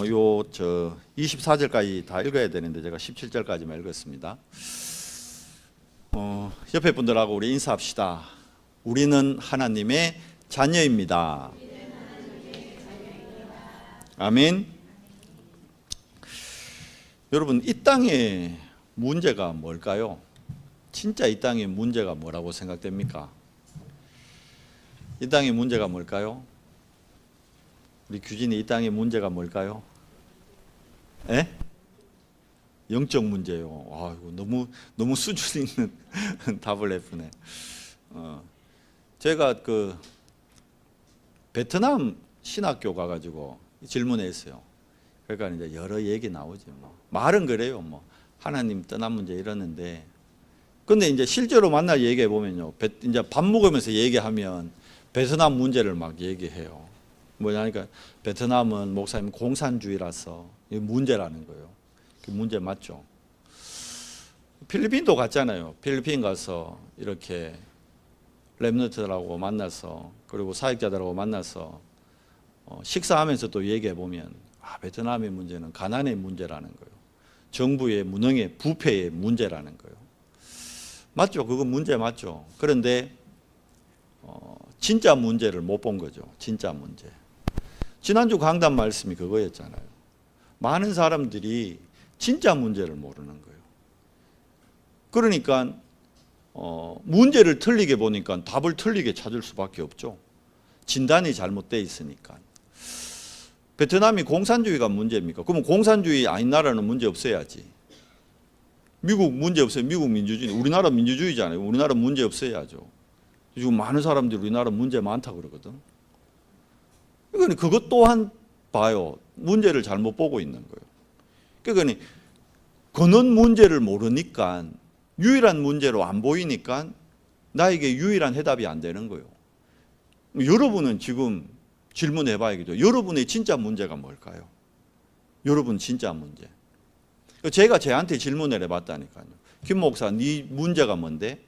요 24절까지 다 읽어야 되는데 제가 17절까지만 읽었습니다. 옆에 분들하고 우리 인사합시다. 우리는 하나님의 자녀입니다. 아멘. 여러분, 이 땅의 문제가 뭘까요? 진짜 이 땅의 문제가 뭐라고 생각됩니까? 이 땅의 문제가 뭘까요? 우리 규진이 이 땅의 문제가 뭘까요? 에? 영적 문제요. 아, 이거 너무 수준 있는 답을 해보네. 제가 그 베트남 신학교 가가지고 질문했어요. 그러니까 이제 여러 얘기 나오지 뭐. 말은 그래요. 뭐 하나님 떠난 문제 이러는데, 근데 이제 실제로 만나 얘기해 보면요. 이제 밥 먹으면서 얘기하면 베트남 문제를 막 얘기해요. 뭐냐니까 베트남은 목사님 공산주의라서 이게 문제라는 거예요. 문제 맞죠? 필리핀도 갔잖아요. 필리핀 가서 이렇게 렘넌트들하고 만나서, 그리고 사역자들하고 만나서 식사하면서 또 얘기해 보면 베트남의 문제는 가난의 문제라는 거예요. 정부의 무능의 부패의 문제라는 거예요. 맞죠? 그건 문제 맞죠? 그런데 진짜 문제를 못 본 거죠. 진짜 문제. 지난주 강단 말씀이 그거였잖아요. 많은 사람들이 진짜 문제를 모르는 거예요. 그러니까 문제를 틀리게 보니까 답을 틀리게 찾을 수밖에 없죠. 진단이 잘못되어 있으니까. 베트남이 공산주의가 문제입니까? 그러면 공산주의 아닌 나라는 문제 없어야지. 미국 문제 없어요. 미국 민주주의. 우리나라 민주주의잖아요. 우리나라 문제 없어야죠. 지금 많은 사람들이 우리나라 문제 많다고 그러거든. 그러니까 그것 또한 봐요. 문제를 잘못 보고 있는 거예요. 그러니까 근원 문제를 모르니까, 유일한 문제로 안 보이니까 나에게 유일한 해답이 안 되는 거예요. 여러분은 지금 질문해 봐야겠죠. 여러분의 진짜 문제가 뭘까요? 여러분 진짜 문제. 제가 쟤한테 질문을 해봤다니까요. 김 목사, 네 문제가 뭔데?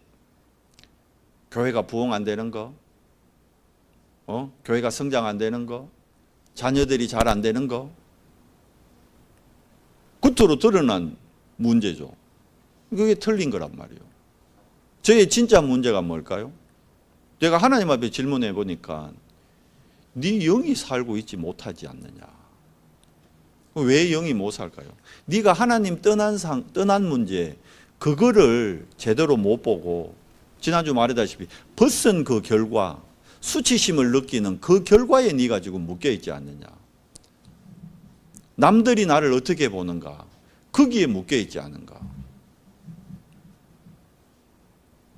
교회가 부흥 안 되는 거? 교회가 성장 안 되는 거? 자녀들이 잘 안 되는 거? 겉으로 드러난 문제죠. 그게 틀린 거란 말이에요. 저의 진짜 문제가 뭘까요? 제가 하나님 앞에 질문해 보니까 네 영이 살고 있지 못하지 않느냐. 왜 영이 못 살까요? 네가 하나님 떠난 문제, 그거를 제대로 못 보고, 지난주 말했다시피 벗은 그 결과, 수치심을 느끼는 그 결과에 네가 지금 묶여 있지 않느냐. 남들이 나를 어떻게 보는가, 거기에 묶여 있지 않은가.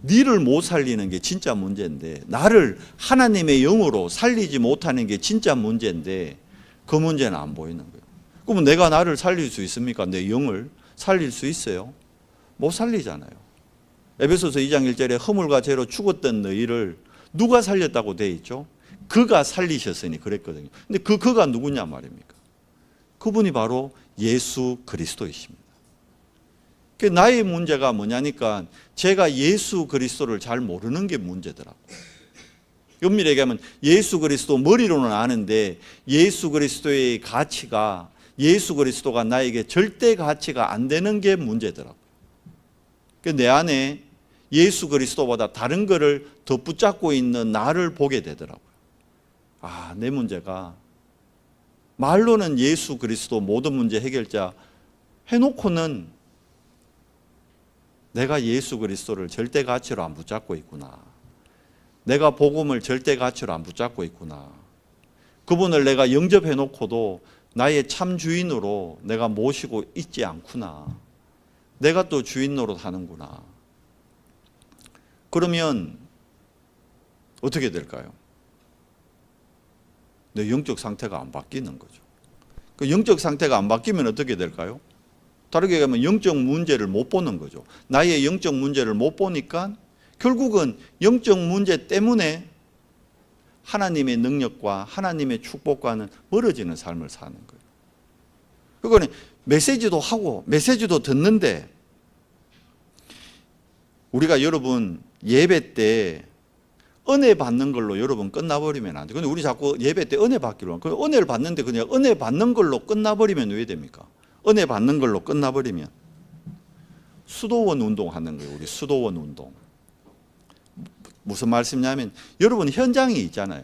니를 못 살리는 게 진짜 문제인데, 나를 하나님의 영으로 살리지 못하는 게 진짜 문제인데, 그 문제는 안 보이는 거예요. 그러면 내가 나를 살릴 수 있습니까? 내 영을 살릴 수 있어요? 못 살리잖아요. 에베소서 2장 1절에 허물과 죄로 죽었던 너희를 누가 살렸다고 돼 있죠? 그가 살리셨으니 그랬거든요. 근데 그가 누구냐 말입니까? 그분이 바로 예수 그리스도이십니다. 나의 문제가 뭐냐니까, 제가 예수 그리스도를 잘 모르는 게 문제더라고요. 엄밀히 얘기하면 예수 그리스도 머리로는 아는데, 예수 그리스도의 가치가, 예수 그리스도가 나에게 절대 가치가 안 되는 게 문제더라고요. 내 안에 예수 그리스도보다 다른 거를 더 붙잡고 있는 나를 보게 되더라고요. 내 문제가, 말로는 예수 그리스도 모든 문제 해결자 해놓고는 내가 예수 그리스도를 절대 가치로 안 붙잡고 있구나. 내가 복음을 절대 가치로 안 붙잡고 있구나. 그분을 내가 영접해 놓고도 나의 참 주인으로 내가 모시고 있지 않구나. 내가 또 주인 노릇 하는구나. 그러면 어떻게 될까요? 내 영적 상태가 안 바뀌는 거죠. 그 영적 상태가 안 바뀌면 어떻게 될까요? 다르게 얘기하면 영적 문제를 못 보는 거죠. 나의 영적 문제를 못 보니까 결국은 영적 문제 때문에 하나님의 능력과 하나님의 축복과는 멀어지는 삶을 사는 거예요. 그거는 메시지도 하고 메시지도 듣는데, 우리가 여러분 예배 때 은혜 받는 걸로 여러분 끝나버리면 안 돼. 근데 우리 자꾸 예배 때 은혜 받기로 하고, 그 은혜를 받는데 그냥 은혜 받는 걸로 끝나버리면 왜 됩니까? 은혜 받는 걸로 끝나버리면 수도원 운동하는 거예요. 우리 수도원 운동. 무슨 말씀이냐면 여러분 현장이 있잖아요.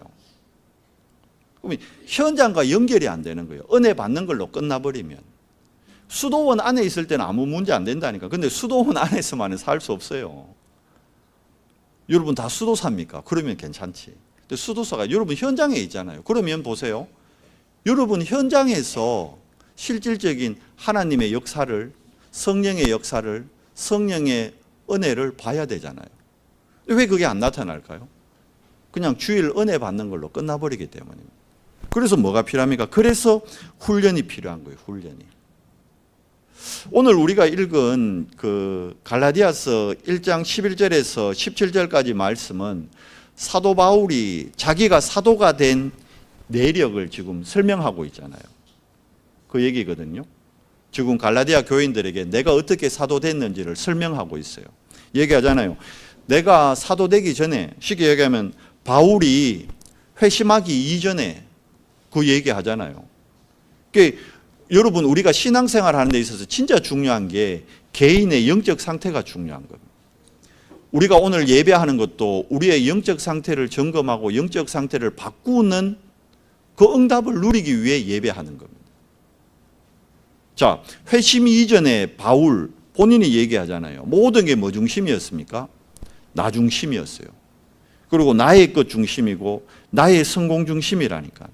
그럼 현장과 연결이 안 되는 거예요. 은혜 받는 걸로 끝나버리면. 수도원 안에 있을 때는 아무 문제 안 된다니까. 근데 수도원 안에서만은 살 수 없어요. 여러분 다 수도사입니까? 그러면 괜찮지. 근데 수도사가 여러분 현장에 있잖아요. 그러면 보세요. 여러분 현장에서 실질적인 하나님의 역사를, 성령의 역사를, 성령의 은혜를 봐야 되잖아요. 왜 그게 안 나타날까요? 그냥 주일 은혜 받는 걸로 끝나버리기 때문입니다. 그래서 뭐가 필요합니까? 그래서 훈련이 필요한 거예요. 훈련이. 오늘 우리가 읽은 그 갈라디아서 1장 11절에서 17절까지 말씀은 사도 바울이 자기가 사도가 된 내력을 지금 설명하고 있잖아요. 그 얘기거든요. 지금 갈라디아 교인들에게 내가 어떻게 사도 됐는지를 설명하고 있어요. 얘기하잖아요. 내가 사도 되기 전에, 쉽게 얘기하면 바울이 회심하기 이전에 그 얘기하잖아요. 그러니까 여러분 우리가 신앙생활 하는 데 있어서 진짜 중요한 게 개인의 영적 상태가 중요한 겁니다. 우리가 오늘 예배하는 것도 우리의 영적 상태를 점검하고 영적 상태를 바꾸는 그 응답을 누리기 위해 예배하는 겁니다. 자, 회심 이전에 바울 본인이 얘기하잖아요. 모든 게 뭐 중심이었습니까? 나 중심이었어요. 그리고 나의 것 중심이고 나의 성공 중심이라니까.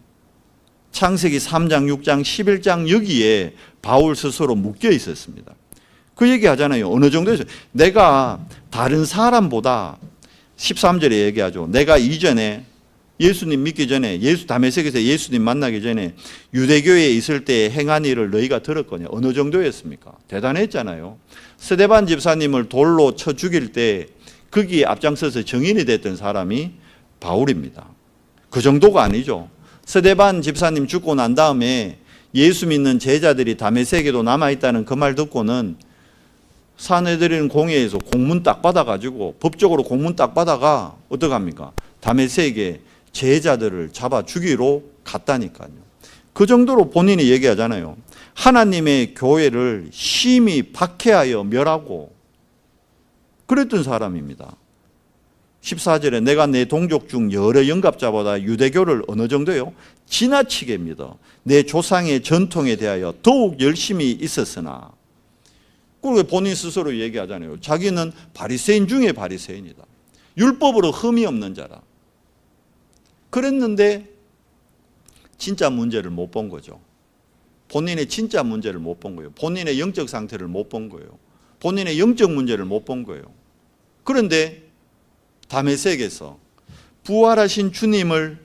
창세기 3장, 6장, 11장 여기에 바울 스스로 묶여 있었습니다. 그 얘기 하잖아요. 어느 정도에서 내가 다른 사람보다 13절에 얘기하죠. 내가 이전에 예수님 믿기 전에 다메섹에서 예수님 만나기 전에 유대교에 있을 때 행한 일을 너희가 들었거냐. 어느 정도였습니까? 대단했잖아요. 스데반 집사님을 돌로 쳐 죽일 때 거기에 앞장서서 증인이 됐던 사람이 바울입니다. 그 정도가 아니죠. 스데반 집사님 죽고 난 다음에 예수 믿는 제자들이 다메섹에도 남아있다는 그 말 듣고는 사내들인 공회에서 공문 딱 받아가지고 법적으로 공문 딱 받아가 어떡합니까? 다메섹에 제자들을 잡아 죽이러 갔다니까요. 그 정도로 본인이 얘기하잖아요. 하나님의 교회를 심히 박해하여 멸하고 그랬던 사람입니다. 14절에 내가 내 동족 중 여러 영갑자보다 유대교를 어느 정도요? 지나치게 믿어 내 조상의 전통에 대하여 더욱 열심히 있었으나, 그리고 본인 스스로 얘기하잖아요. 자기는 바리새인 중에 바리새인이다. 율법으로 흠이 없는 자라. 그랬는데 진짜 문제를 못 본 거죠. 본인의 진짜 문제를 못 본 거예요. 본인의 영적 상태를 못 본 거예요. 본인의 영적 문제를 못 본 거예요. 그런데 다메섹에서 부활하신 주님을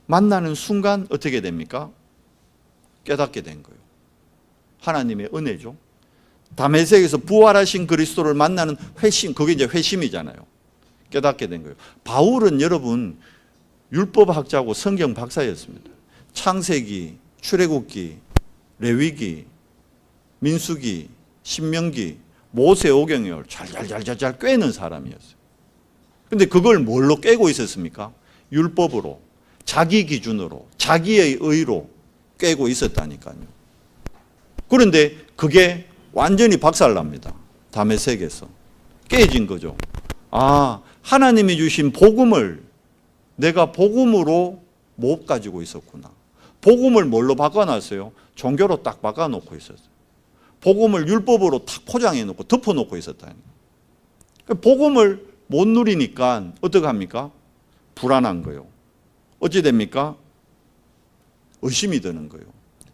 만나는 순간 어떻게 됩니까? 깨닫게 된 거예요. 하나님의 은혜죠. 다메섹에서 부활하신 그리스도를 만나는 회심, 그게 이제 회심이잖아요. 깨닫게 된 거예요. 바울은 여러분 율법학자고 성경 박사였습니다. 창세기, 출애굽기, 레위기, 민수기, 신명기, 모세오경을 잘 꿰는 사람이었어요. 근데 그걸 뭘로 깨고 있었습니까? 율법으로, 자기 기준으로, 자기의 의로 깨고 있었다니까요. 그런데 그게 완전히 박살납니다. 다메섹에서 깨진 거죠. 아, 하나님이 주신 복음을 내가 복음으로 못 가지고 있었구나. 복음을 뭘로 바꿔놨어요? 종교로 딱 바꿔놓고 있었어요. 복음을 율법으로 탁 포장해놓고 덮어놓고 있었다니. 복음을 못 누리니까 어떡합니까? 불안한 거예요. 어찌 됩니까? 의심이 드는 거예요.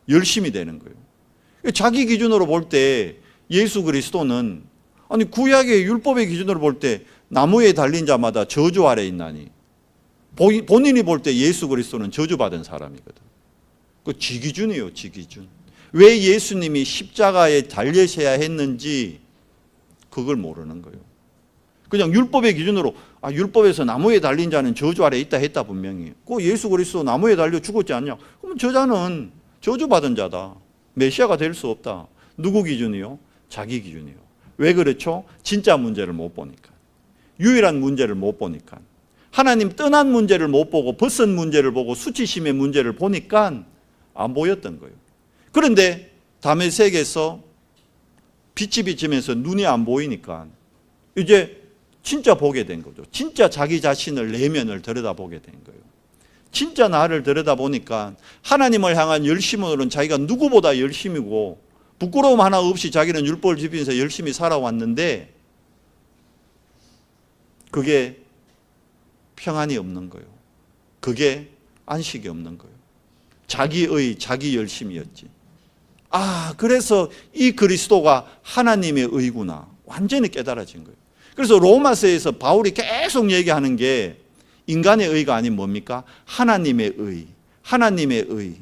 열심이 되는 거예요. 자기 기준으로 볼 때 예수 그리스도는, 아니 구약의 율법의 기준으로 볼 때 나무에 달린 자마다 저주 아래 있나니, 본인이 볼 때 예수 그리스도는 저주받은 사람이거든. 그 지 기준이에요, 지 기준. 왜 예수님이 십자가에 달리셔야 했는지 그걸 모르는 거예요. 그냥 율법의 기준으로, 아, 율법에서 나무에 달린 자는 저주 아래 있다 했다 분명히. 그 예수 그리스도 나무에 달려 죽었지 않냐? 그러면 저자는 저주받은 자다. 메시아가 될 수 없다. 누구 기준이요? 자기 기준이요. 왜 그렇죠? 진짜 문제를 못 보니까. 유일한 문제를 못 보니까. 하나님 떠난 문제를 못 보고 벗은 문제를 보고 수치심의 문제를 보니까 안 보였던 거예요. 그런데 다메섹에서 빛이 비치면서 눈이 안 보이니까 이제 진짜 보게 된 거죠. 진짜 자기 자신을 내면을 들여다보게 된 거예요. 진짜 나를 들여다보니까 하나님을 향한 열심으로는 자기가 누구보다 열심이고 부끄러움 하나 없이 자기는 율법을 지키면서 열심히 살아왔는데 그게 평안이 없는 거예요. 그게 안식이 없는 거예요. 자기 열심이었지. 그래서 이 그리스도가 하나님의 의구나. 완전히 깨달아진 거예요. 그래서 로마서에서 바울이 계속 얘기하는 게 인간의 의가 아닌 뭡니까? 하나님의 의. 하나님의 의.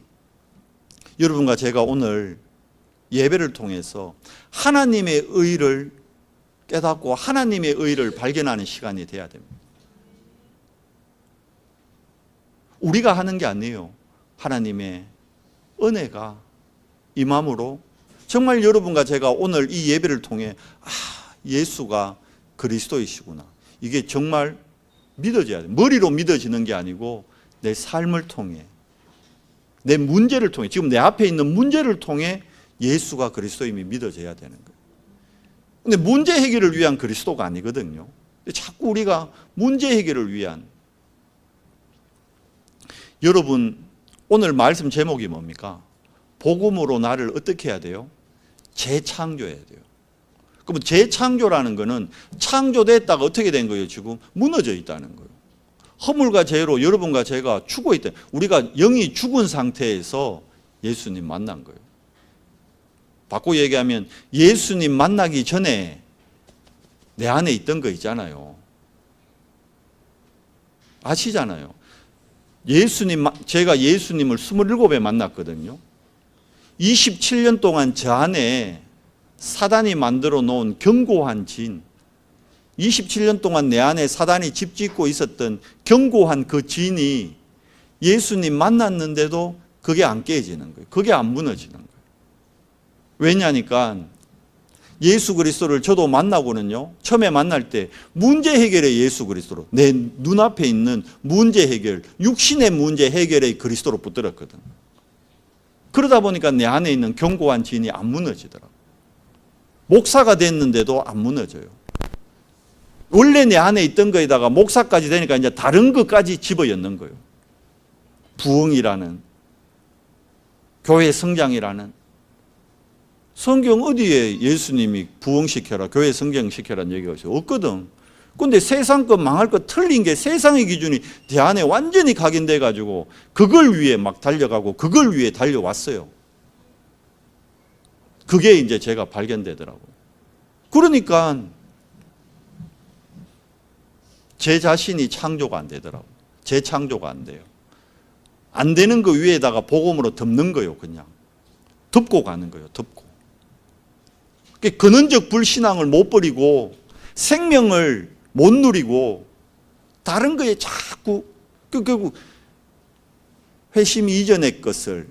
여러분과 제가 오늘 예배를 통해서 하나님의 의를 깨닫고 하나님의 의를 발견하는 시간이 돼야 됩니다. 우리가 하는 게 아니에요. 하나님의 은혜가 임함으로 정말 여러분과 제가 오늘 이 예배를 통해 예수가 그리스도이시구나. 이게 정말 믿어져야 돼요. 머리로 믿어지는 게 아니고 내 삶을 통해 내 문제를 통해 지금 내 앞에 있는 문제를 통해 예수가 그리스도임이 믿어져야 되는 거예요. 근데 문제 해결을 위한 그리스도가 아니거든요. 자꾸 우리가 문제 해결을 위한 여러분 오늘 말씀 제목이 뭡니까? 복음으로 나를 어떻게 해야 돼요? 재창조해야 돼요. 그러면 재창조라는 거는 창조됐다가 어떻게 된 거예요? 지금 무너져 있다는 거예요. 허물과 죄로 여러분과 제가 죽어 있다. 우리가 영이 죽은 상태에서 예수님 만난 거예요. 바꾸고 얘기하면 예수님 만나기 전에 내 안에 있던 거 있잖아요. 아시잖아요. 제가 예수님을 27에 만났거든요. 27년 동안 저 안에 사단이 만들어 놓은 견고한 진, 27년 동안 내 안에 사단이 집 짓고 있었던 견고한 그 진이 예수님 만났는데도 그게 안 깨지는 거예요. 그게 안 무너지는 거예요. 왜냐니까 예수 그리스도를 저도 만나고는요, 처음에 만날 때 문제 해결의 예수 그리스도로, 내 눈앞에 있는 문제 해결, 육신의 문제 해결의 그리스도로 붙들었거든. 그러다 보니까 내 안에 있는 견고한 진이 안 무너지더라고. 목사가 됐는데도 안 무너져요. 원래 내 안에 있던 거에다가 목사까지 되니까 이제 다른 것까지 집어넣는 거예요. 부흥이라는, 교회 성장이라는. 성경 어디에 예수님이 부흥시켜라, 교회 성장시켜라는 얘기가 있어요? 없거든. 근데 세상 것 망할 것 틀린 게 세상의 기준이 내 안에 완전히 각인돼 가지고 그걸 위해 막 달려가고 그걸 위해 달려왔어요. 그게 이제 제가 발견되더라고요. 그러니까 제 자신이 창조가 안 되더라고요. 재창조가 안 돼요. 안 되는 거 위에다가 복음으로 덮는 거예요. 그냥 덮고 가는 거예요. 덮고. 근원적 불신앙을 못 버리고 생명을 못 누리고 다른 거에 자꾸 결국 회심 이전의 것을,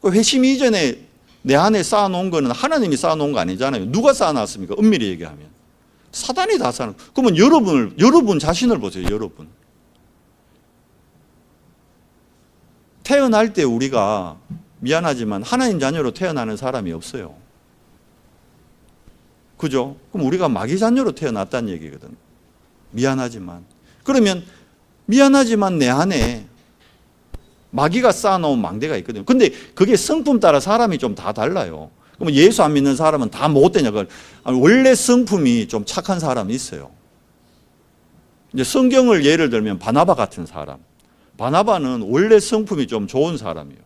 회심 이전에 내 안에 쌓아놓은 거는 하나님이 쌓아놓은 거 아니잖아요. 누가 쌓아놨습니까? 엄밀히 얘기하면 사단이 다 쌓아놓은. 그러면 여러분 자신을 보세요. 여러분 태어날 때 우리가 미안하지만 하나님 자녀로 태어나는 사람이 없어요. 그죠? 그럼 우리가 마귀 자녀로 태어났다는 얘기거든. 미안하지만. 그러면 미안하지만 내 안에 마귀가 쌓아놓은 망대가 있거든요. 근데 그게 성품 따라 사람이 좀 다 달라요. 그럼 예수 안 믿는 사람은 다 못되냐? 원래 성품이 좀 착한 사람이 있어요. 이제 성경을 예를 들면 바나바 같은 사람. 바나바는 원래 성품이 좀 좋은 사람이에요.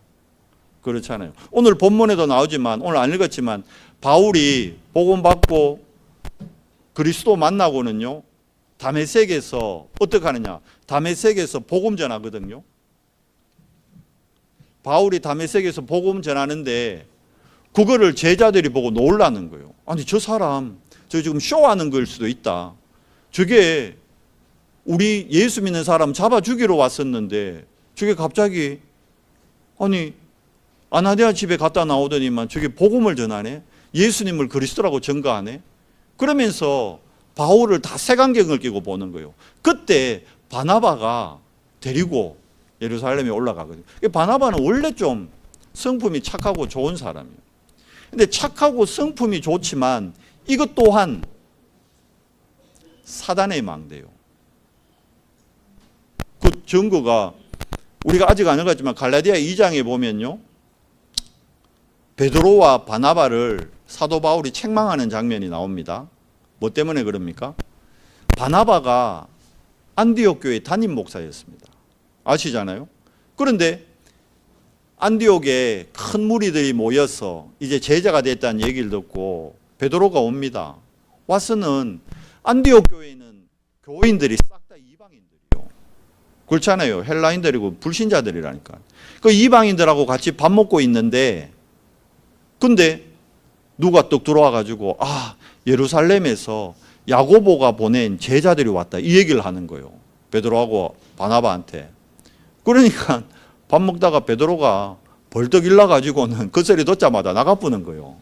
그렇잖아요. 오늘 본문에도 나오지만, 오늘 안 읽었지만, 바울이 복음 받고 그리스도 만나고는요, 다메섹에서 어떻게 하느냐? 다메섹에서 복음 전하거든요. 바울이 다메섹에서 복음 전하는데 그거를 제자들이 보고 놀라는 거예요. 아니, 저 사람 저 지금 쇼하는 걸 수도 있다. 저게 우리 예수 믿는 사람 잡아 죽이러 왔었는데 저게 갑자기 아니 아나니아 집에 갔다 나오더니만 저게 복음을 전하네. 예수님을 그리스도라고 증거하네. 그러면서 바울을 다 색안경을 끼고 보는 거예요. 그때 바나바가 데리고 예루살렘에 올라가거든요. 바나바는 원래 좀 성품이 착하고 좋은 사람이에요. 근데 착하고 성품이 좋지만 이것 또한 사단의 망대요. 그 증거가 우리가 아직 안 읽었지만 갈라디아 2장에 보면요, 베드로와 바나바를 사도 바울이 책망하는 장면이 나옵니다. 뭐 때문에 그럽니까? 바나바가 안디옥 교회 담임 목사였습니다. 아시잖아요? 그런데 안디옥에 큰 무리들이 모여서 이제 제자가 됐다는 얘기를 듣고 베드로가 옵니다. 와서는 안디옥 교회는 교인들이 싹 다 이방인들이요. 그렇잖아요. 헬라인들이고 불신자들이라니까. 그 이방인들하고 같이 밥 먹고 있는데, 근데 누가 떡 들어와 가지고 예루살렘에서 야고보가 보낸 제자들이 왔다, 이 얘기를 하는 거예요. 베드로하고 바나바한테. 그러니까 밥 먹다가 베드로가 벌떡 일러 가지고는 그 소리 듣자마자 나가쁘는 거예요.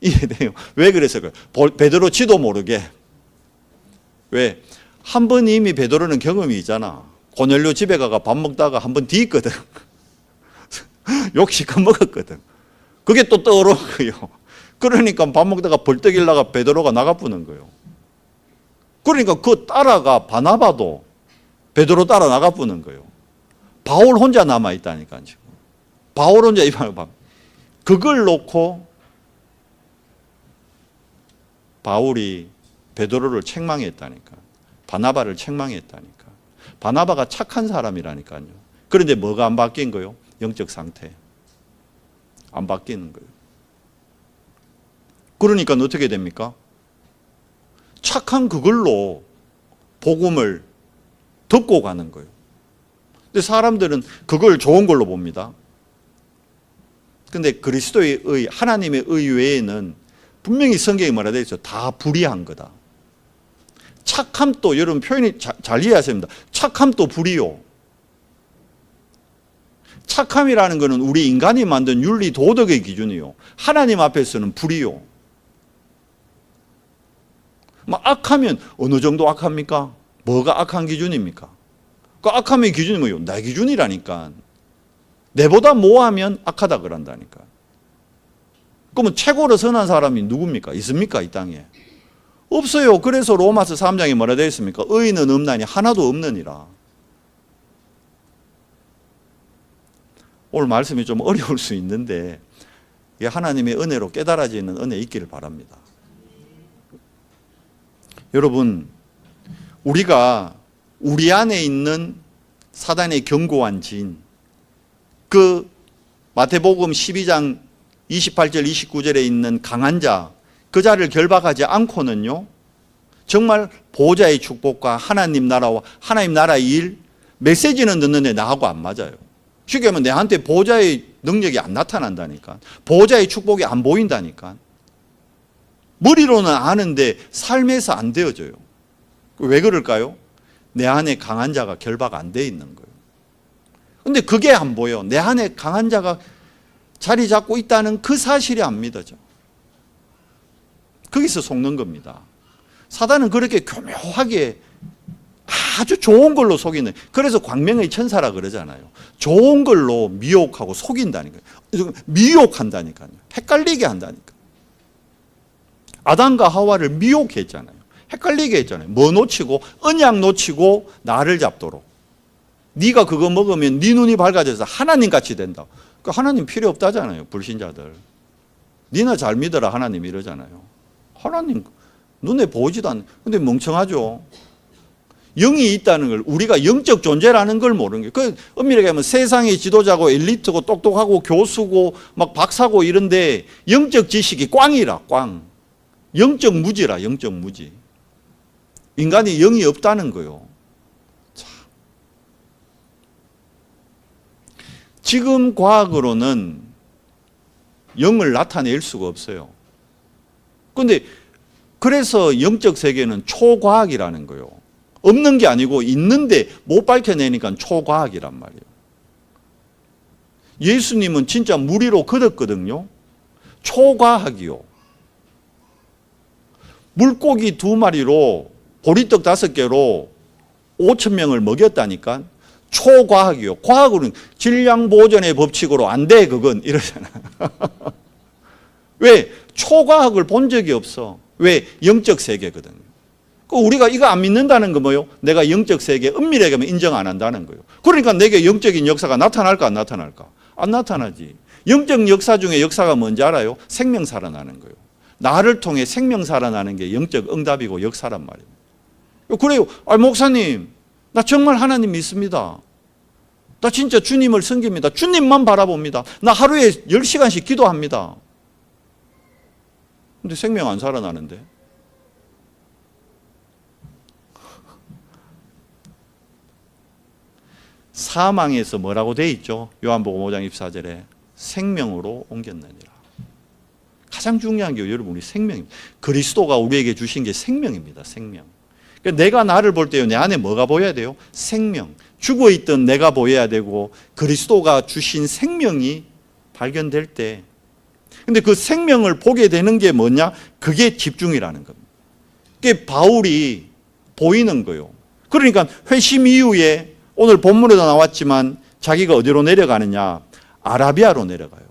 이해돼요? 왜 그랬을까요? 베드로 지도 모르게. 왜? 한 번 이미 베드로는 경험이 있잖아. 고넬료 집에 가가 밥 먹다가 한 번 뒤있거든. 욕 시커 먹었거든. 그게 또 떠오른 거예요. 그러니까 밥 먹다가 벌떡 일어나가 베드로가 나가쁘는 거예요. 그러니까 그 따라가 바나바도 베드로 따라 나가쁘는 거예요. 바울 혼자 남아있다니까 지금. 바울 혼자 이방을 밥. 그걸 놓고 바울이 베드로를 책망했다니까. 바나바를 책망했다니까. 바나바가 착한 사람이라니까요. 그런데 뭐가 안 바뀐 거예요? 영적 상태. 안 바뀌는 거예요. 그러니까 어떻게 됩니까? 착한 그걸로 복음을 덮고 가는 거예요. 근데 사람들은 그걸 좋은 걸로 봅니다. 근데 그리스도의 의, 하나님의 의 외에는 분명히 성경에 뭐라 되어 있어요? 다 불의한 거다. 착함도, 여러분 표현이 잘 이해하셔야 합니다. 착함도 불의요. 착함이라는 것은 우리 인간이 만든 윤리 도덕의 기준이요. 하나님 앞에서는 불의요. 악하면 어느 정도 악합니까? 뭐가 악한 기준입니까? 그 악함의 기준이 뭐예요? 내 기준이라니까. 내보다 뭐하면 악하다 그런다니까. 그러면 최고로 선한 사람이 누굽니까? 있습니까? 이 땅에. 없어요. 그래서 로마서 3장에 뭐라 되어 있습니까? 의인은 없나니 하나도 없느니라. 오늘 말씀이 좀 어려울 수 있는데 하나님의 은혜로 깨달아지는 은혜 있기를 바랍니다. 여러분, 우리가 우리 안에 있는 사단의 견고한 진, 그 마태복음 12장 28절 29절에 있는 강한 자, 그 자를 결박하지 않고는요, 정말 보호자의 축복과 하나님 나라와 하나님 나라의 일, 메시지는 듣는데 나하고 안 맞아요. 쉽게 하면 내한테 보호자의 능력이 안 나타난다니까. 보호자의 축복이 안 보인다니까. 머리로는 아는데 삶에서 안 되어져요. 왜 그럴까요? 내 안에 강한 자가 결박 안 돼 있는 거예요. 근데 그게 안 보여. 내 안에 강한 자가 자리 잡고 있다는 그 사실이 안 믿어져. 거기서 속는 겁니다. 사단은 그렇게 교묘하게 아주 좋은 걸로 속이는, 그래서 광명의 천사라 그러잖아요. 좋은 걸로 미혹하고 속인다니까요. 미혹한다니까요. 헷갈리게 한다니까. 아담과 하와를 미혹했잖아요. 헷갈리게 했잖아요. 뭐 놓치고? 언약 놓치고 나를 잡도록. 네가 그거 먹으면 네 눈이 밝아져서 하나님같이 된다. 그 하나님 필요 없다잖아요. 불신자들. 니나 잘 믿어라 하나님 이러잖아요. 하나님 눈에 보이지도 않는. 근데 멍청하죠. 영이 있다는 걸, 우리가 영적 존재라는 걸 모르는 거예요. 그 엄밀하게 하면 세상의 지도자고 엘리트고 똑똑하고 교수고 막 박사고 이런데 영적 지식이 꽝이라, 꽝. 영적 무지라, 영적 무지. 인간이 영이 없다는 거예요. 참. 지금 과학으로는 영을 나타낼 수가 없어요. 그런데 그래서 영적 세계는 초과학이라는 거예요. 없는 게 아니고 있는데 못 밝혀내니까 초과학이란 말이에요. 예수님은 진짜 무리로 걷었거든요. 초과학이요. 물고기 2마리로 보리떡 5개로 5,000명을 먹였다니까. 초과학이요. 과학으로는 질량보존의 법칙으로 안 돼, 그건. 이러잖아. 왜? 초과학을 본 적이 없어. 왜? 영적 세계거든요. 우리가 이거 안 믿는다는 거 뭐요? 내가 영적 세계 은밀하게 인정 안 한다는 거예요. 그러니까 내게 영적인 역사가 나타날까 안 나타날까? 안 나타나지. 영적 역사 중에 역사가 뭔지 알아요? 생명 살아나는 거예요. 나를 통해 생명 살아나는 게 영적 응답이고 역사란 말이에요. 그래요. 목사님, 나 정말 하나님 믿습니다. 나 진짜 주님을 섬깁니다. 주님만 바라봅니다. 나 하루에 10시간씩 기도합니다. 근데 생명 안 살아나는데? 사망에서 뭐라고 돼 있죠? 요한복음 5장 24절에 생명으로 옮겼느니라. 가장 중요한 게 여러분 우리 생명입니다. 그리스도가 우리에게 주신 게 생명입니다. 생명. 그러니까 내가 나를 볼 때요, 내 안에 뭐가 보여야 돼요? 생명. 죽어있던 내가 보여야 되고 그리스도가 주신 생명이 발견될 때, 근데 그 생명을 보게 되는 게 뭐냐? 그게 집중이라는 겁니다. 그게 바울이 보이는 거예요. 그러니까 회심 이후에 오늘 본문에도 나왔지만 자기가 어디로 내려가느냐? 아라비아로 내려가요.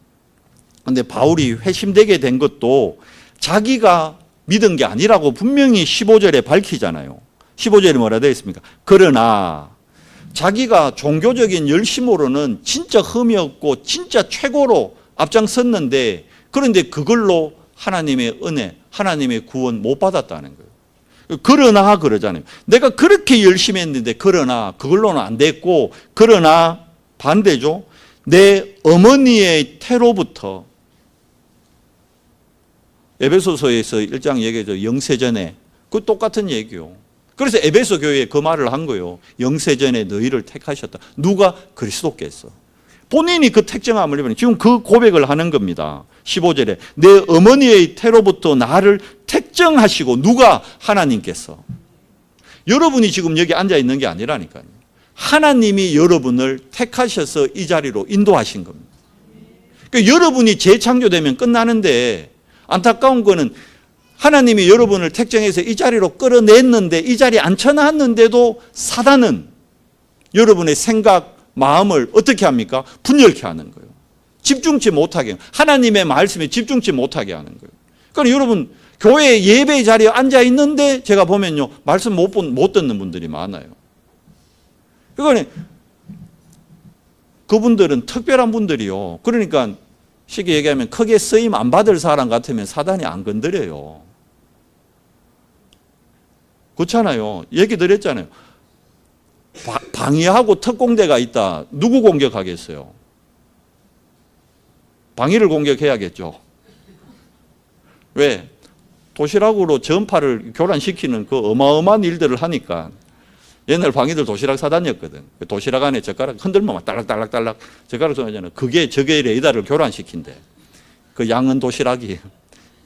그런데 바울이 회심되게 된 것도 자기가 믿은 게 아니라고 분명히 15절에 밝히잖아요. 15절에 뭐라 되어 있습니까? 그러나 자기가 종교적인 열심으로는 진짜 흠이 없고 진짜 최고로 앞장섰는데, 그런데 그걸로 하나님의 은혜, 하나님의 구원 못 받았다는 거예요. 그러나 그러잖아요. 내가 그렇게 열심히 했는데 그러나 그걸로는 안 됐고, 그러나 반대죠. 내 어머니의 태로부터, 에베소서에서 1장 얘기죠. 영세전에. 그 똑같은 얘기요. 그래서 에베소 교회에 그 말을 한 거예요. 영세전에 너희를 택하셨다. 누가? 그리스도께서. 본인이 그 택정함을 입으니 지금 그 고백을 하는 겁니다. 15절에 내 어머니의 태로부터 나를 택정하시고, 누가? 하나님께서. 여러분이 지금 여기 앉아 있는 게 아니라니까요. 하나님이 여러분을 택하셔서 이 자리로 인도하신 겁니다. 그러니까 여러분이 재창조되면 끝나는데, 안타까운 거는 하나님이 여러분을 택정해서 이 자리로 끌어냈는데, 이 자리에 앉혀놨는데도 사단은 여러분의 생각, 마음을 어떻게 합니까? 분열케 하는 거예요. 집중치 못하게, 하나님의 말씀에 집중치 못하게 하는 거예요. 그러니까 여러분 교회 예배 자리에 앉아 있는데 제가 보면요, 말씀 못 듣는 분들이 많아요. 그러니까 그분들은 특별한 분들이요. 그러니까 쉽게 얘기하면 크게 쓰임 안 받을 사람 같으면 사단이 안 건드려요. 그렇잖아요. 얘기 드렸잖아요. 방위하고 특공대가 있다. 누구 공격하겠어요? 방위를 공격해야겠죠. 왜? 도시락으로 전파를 교란시키는 그 어마어마한 일들을 하니까. 옛날 방위들 도시락 사단이었거든. 도시락 안에 젓가락 흔들면 딸락딸락딸락 젓가락 쏘잖아요. 그게 적의 레이더를 교란시킨대. 그 양은 도시락이.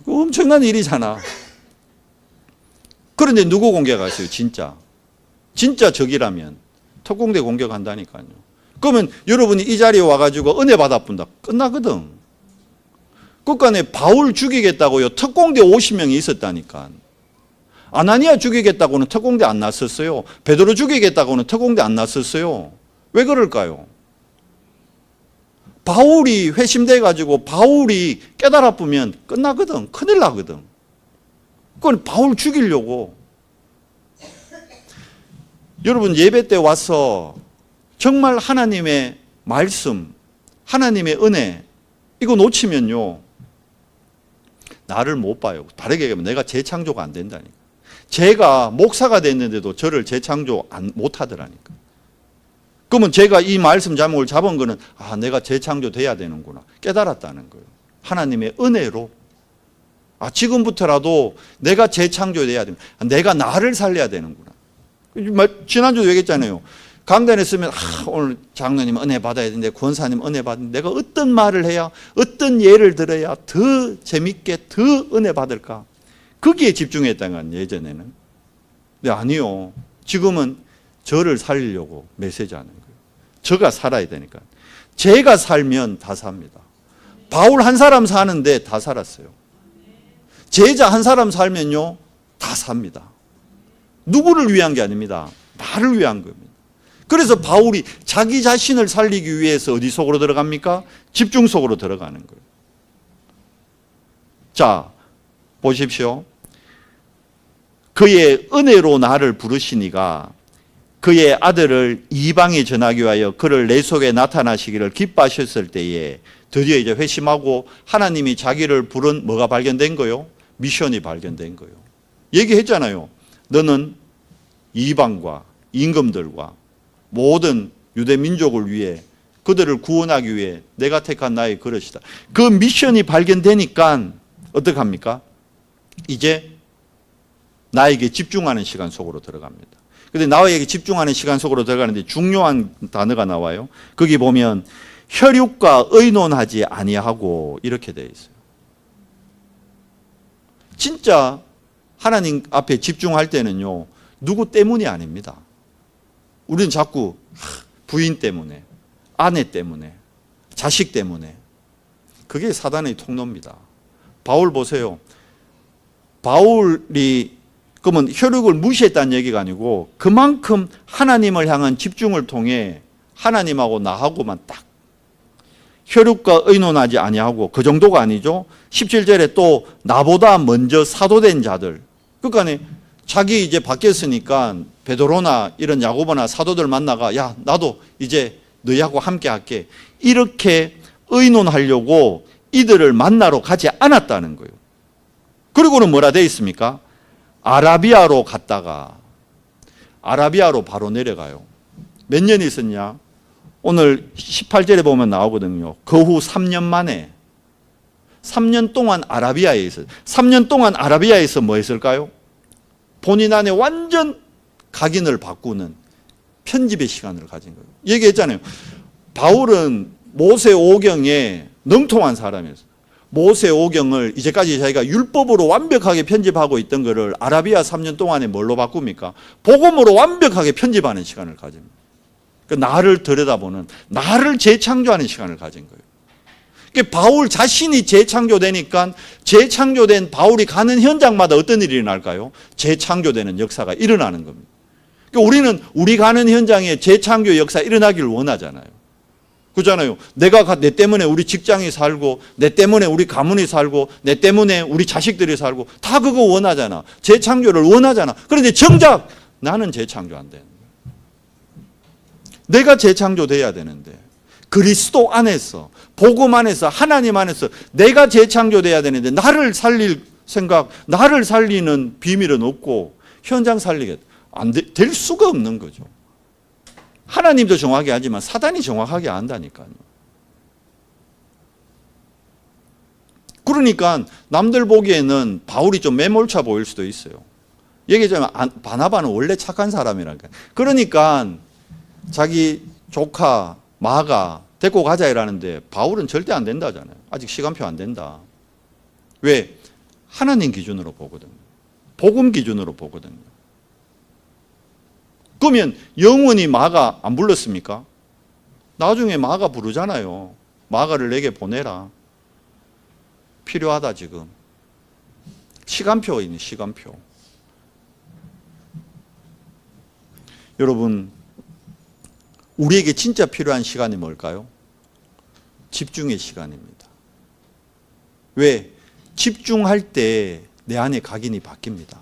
엄청난 일이잖아. 그런데 누구 공격하세요? 진짜. 진짜 적이라면 특공대 공격한다니까요. 그러면 여러분이 이 자리에 와가지고 은혜 받아본다. 끝나거든. 그러니까 바울 죽이겠다고요. 특공대 50명이 있었다니까. 아나니아 죽이겠다고는 특공대 안 났었어요. 베드로 죽이겠다고는 특공대 안 났었어요. 왜 그럴까요? 바울이 회심돼가지고 바울이 깨달아보면 끝나거든. 큰일 나거든. 그건 바울 죽이려고. 여러분 예배 때 와서 정말 하나님의 말씀, 하나님의 은혜 이거 놓치면요, 나를 못 봐요. 다르게 얘기하면 내가 재창조가 안 된다니까. 제가 목사가 됐는데도 저를 재창조 못 하더라니까. 그러면 제가 이 말씀 제목을 잡은 거는 내가 재창조돼야 되는구나 깨달았다는 거예요. 하나님의 은혜로. 지금부터라도 내가 재창조돼야 됩니다. 내가 나를 살려야 되는구나. 지난주도 얘기했잖아요. 강단에 쓰면 오늘 장로님 은혜 받아야 되는데, 권사님 은혜 받는데 내가 어떤 말을 해야, 어떤 예를 들어야 더 재밌게 더 은혜 받을까? 거기에 집중했다는 건 예전에는. 근데 아니요. 지금은 저를 살리려고 메시지 하는 거예요. 저가 살아야 되니까. 제가 살면 다 삽니다. 바울 한 사람 사는데 다 살았어요. 제자 한 사람 살면요 다 삽니다. 누구를 위한 게 아닙니다. 나를 위한 겁니다. 그래서 바울이 자기 자신을 살리기 위해서 어디 속으로 들어갑니까? 집중 속으로 들어가는 거예요. 자, 보십시오. 그의 은혜로 나를 부르시니가 그의 아들을 이방에 전하기 위하여 그를 내 속에 나타나시기를 기뻐하셨을 때에 드디어 이제 회심하고 하나님이 자기를 부른 뭐가 발견된 거요? 미션이 발견된 거예요. 얘기했잖아요. 너는 이방과 임금들과 모든 유대 민족을 위해 그들을 구원하기 위해 내가 택한 나의 그릇이다. 그 미션이 발견되니까 어떡합니까? 이제 나에게 집중하는 시간 속으로 들어갑니다. 근데 나에게 집중하는 시간 속으로 들어가는데 중요한 단어가 나와요. 거기 보면 혈육과 의논하지 아니하고 이렇게 되어 있어요. 진짜 하나님 앞에 집중할 때는요, 누구 때문이 아닙니다. 우리는 자꾸 부인 때문에, 아내 때문에, 자식 때문에. 그게 사단의 통로입니다. 바울 보세요. 바울이 그러면 혈육을 무시했다는 얘기가 아니고 그만큼 하나님을 향한 집중을 통해 하나님하고 나하고만 딱 혈육과 의논하지 아니하고 그 정도가 아니죠. 17절에 또 나보다 먼저 사도된 자들. 그러니까 자기 이제 바뀌었으니까 베드로나 이런 야고보나 사도들 만나가 야 나도 이제 너희하고 함께 할게. 이렇게 의논하려고 이들을 만나러 가지 않았다는 거예요. 그리고는 뭐라 되어 있습니까? 아라비아로 갔다가 아라비아로 바로 내려가요. 몇 년이 있었냐? 오늘 18절에 보면 나오거든요. 그 후 3년 만에 3년 동안 아라비아에 있어요. 3년 동안 아라비아에서 뭐 했을까요? 본인 안에 완전 각인을 바꾸는 편집의 시간을 가진 거예요. 얘기했잖아요. 바울은 모세오경에 능통한 사람이었어요. 모세오경을 이제까지 자기가 율법으로 완벽하게 편집하고 있던 것을 아라비아 3년 동안에 뭘로 바꿉니까? 복음으로 완벽하게 편집하는 시간을 가집니다. 그러니까 나를 들여다보는, 나를 재창조하는 시간을 가진 거예요. 그러니까 바울 자신이 재창조되니까 재창조된 바울이 가는 현장마다 어떤 일이 일어날까요? 재창조되는 역사가 일어나는 겁니다. 그러니까 우리는 우리 가는 현장에 재창조 역사 일어나기를 원하잖아요. 그렇잖아요. 내가 내 때문에 우리 직장이 살고 내 때문에 우리 가문이 살고 내 때문에 우리 자식들이 살고 다 그거 원하잖아. 재창조를 원하잖아. 그런데 정작 나는 재창조 안 되는 거예요. 내가 재창조돼야 되는데 그리스도 안에서 복음 안에서 하나님 안에서 내가 재창조돼야 되는데 나를 살릴 생각, 나를 살리는 비밀은 없고 현장 살리게 될 수가 없는 거죠. 하나님도 정확하게 하지만 사단이 정확하게 안다니까요. 그러니까 남들 보기에는 바울이 좀 매몰차 보일 수도 있어요. 얘기하자면 바나바는 원래 착한 사람이라니까. 그러니까 자기 조카 마가 데리고 가자 이라는데 바울은 절대 안 된다 하잖아요. 아직 시간표 안 된다. 왜? 하나님 기준으로 보거든요. 복음 기준으로 보거든요. 그러면 영원히 마가 안 불렀습니까? 나중에 마가 부르잖아요. 마가를 내게 보내라. 필요하다 지금. 시간표 있는 시간표. 여러분 우리에게 진짜 필요한 시간이 뭘까요? 집중의 시간입니다. 왜? 집중할 때 내 안에 각인이 바뀝니다.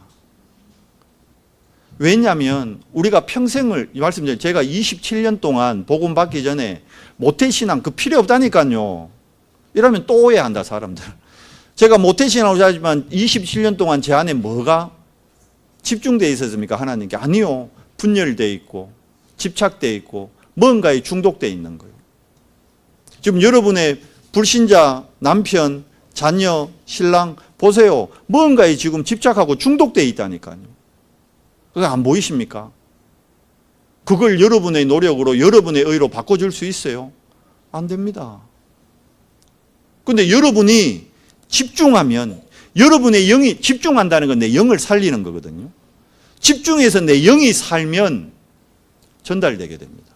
왜냐하면 우리가 평생을 말씀드린 제가 27년 동안 복음 받기 전에 모태신앙 그 필요 없다니까요. 이러면 또 오해한다 사람들. 제가 모태신앙으로 하지만 27년 동안 제 안에 뭐가 집중되어 있었습니까? 하나님께. 아니요. 분열되어 있고 집착되어 있고 뭔가에 중독되어 있는 거예요. 지금 여러분의 불신자 남편, 자녀, 신랑 보세요. 뭔가에 지금 집착하고 중독되어 있다니까요. 그거 안 보이십니까? 그걸 여러분의 노력으로 여러분의 의로 바꿔줄 수 있어요? 안 됩니다. 그런데 여러분이 집중하면 여러분의 영이 집중한다는 건 내 영을 살리는 거거든요. 집중해서 내 영이 살면 전달되게 됩니다.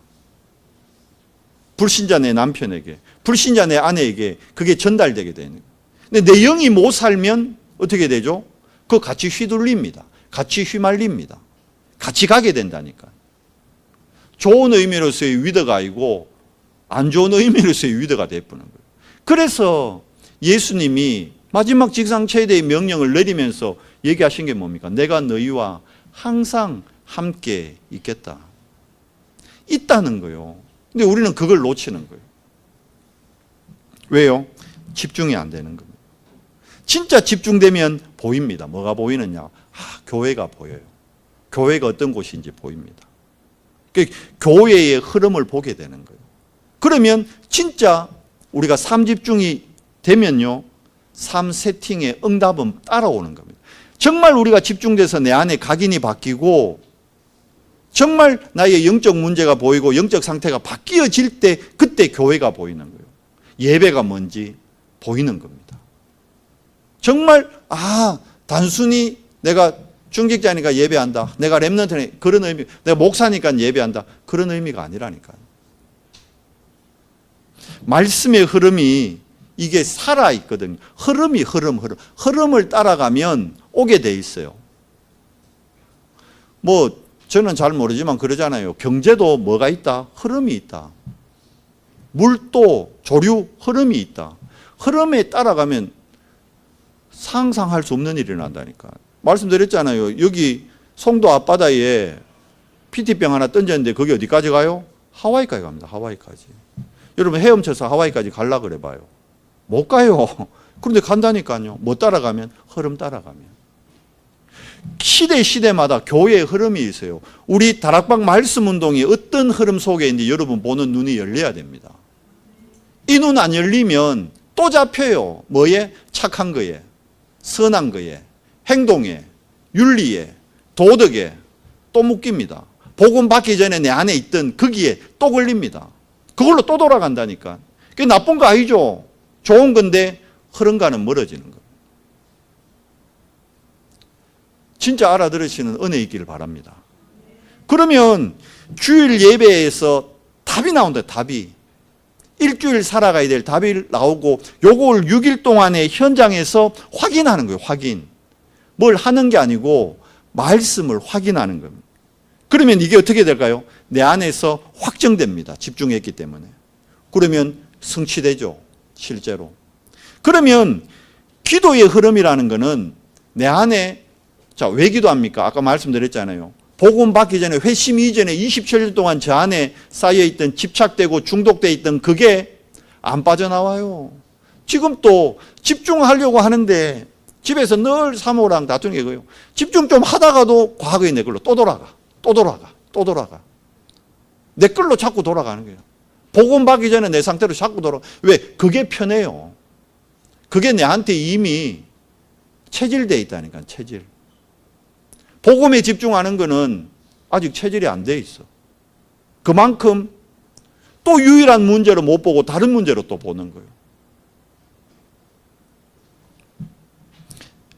불신자 내 남편에게, 불신자 내 아내에게 그게 전달되게 되는 거예요. 근데 내 영이 못 살면 어떻게 되죠? 그 같이 휘둘립니다. 같이 휘말립니다. 같이 가게 된다니까. 좋은 의미로서의 위더가 아니고 안 좋은 의미로서의 위더가 되어버리는 거예요. 그래서 예수님이 마지막 지상 최대의 명령을 내리면서 얘기하신 게 뭡니까? 내가 너희와 항상 함께 있겠다. 있다는 거예요. 근데 우리는 그걸 놓치는 거예요. 왜요? 집중이 안 되는 겁니다. 진짜 집중되면 보입니다. 뭐가 보이느냐? 교회가 보여요. 교회가 어떤 곳인지 보입니다. 교회의 흐름을 보게 되는 거예요. 그러면 진짜 우리가 삶 집중이 되면요, 삶 세팅의 응답은 따라오는 겁니다. 정말 우리가 집중돼서 내 안에 각인이 바뀌고 정말 나의 영적 문제가 보이고 영적 상태가 바뀌어질 때 그때 교회가 보이는 거예요. 예배가 뭔지 보이는 겁니다. 정말 단순히 내가 중직자니까 예배한다, 내가 렘넌트니 그런 의미, 내가 목사니까 예배한다 그런 의미가 아니라니까요. 말씀의 흐름이 이게 살아있거든요. 흐름을 따라가면 오게 돼 있어요. 저는 잘 모르지만 그러잖아요. 경제도 뭐가 있다? 흐름이 있다. 물도 조류 흐름이 있다. 흐름에 따라가면 상상할 수 없는 일이 난다니까. 말씀드렸잖아요. 여기 송도 앞바다에 PT병 하나 던졌는데 거기 어디까지 가요? 하와이까지 갑니다. 하와이까지. 여러분 헤엄쳐서 하와이까지 가려고 그래봐요. 못 가요. 그런데 간다니까요. 뭐 따라가면? 흐름 따라가면. 시대마다 교회의 흐름이 있어요. 우리 다락방 말씀 운동이 어떤 흐름 속에 있는지 여러분 보는 눈이 열려야 됩니다. 이 눈 안 열리면 또 잡혀요. 뭐에? 착한 거에, 선한 거에, 행동에, 윤리에, 도덕에 또 묶입니다. 복음 받기 전에 내 안에 있던 거기에 또 걸립니다. 그걸로 또 돌아간다니까. 그게 나쁜 거 아니죠. 좋은 건데 흐름과는 멀어지는 거예요. 진짜 알아들으시는 은혜 있기를 바랍니다. 그러면 주일 예배에서 답이 나온다. 답이. 일주일 살아가야 될 답이 나오고 요걸 6일 동안의 현장에서 확인하는 거예요. 확인. 뭘 하는 게 아니고 말씀을 확인하는 겁니다. 그러면 이게 어떻게 될까요? 내 안에서 확정됩니다. 집중했기 때문에. 그러면 성취되죠. 실제로. 그러면 기도의 흐름이라는 것은 내 안에 왜 기도합니까? 아까 말씀드렸잖아요. 복음 받기 전에 회심 이전에 27년 동안 저 안에 쌓여있던 집착되고 중독되어 있던 그게 안 빠져나와요. 지금 또 집중하려고 하는데 집에서 늘 사모랑 다투는 게 그거예요. 집중 좀 하다가도 과거의 내 걸로 또 돌아가. 내 걸로 자꾸 돌아가는 거예요. 복음 받기 전에 내 상태로 자꾸 돌아가. 왜? 그게 편해요. 그게 내한테 이미 체질되어 있다니까. 체질. 복음에 집중하는 거는 아직 체질이 안 돼 있어. 그만큼 또 유일한 문제로 못 보고 다른 문제로 또 보는 거예요.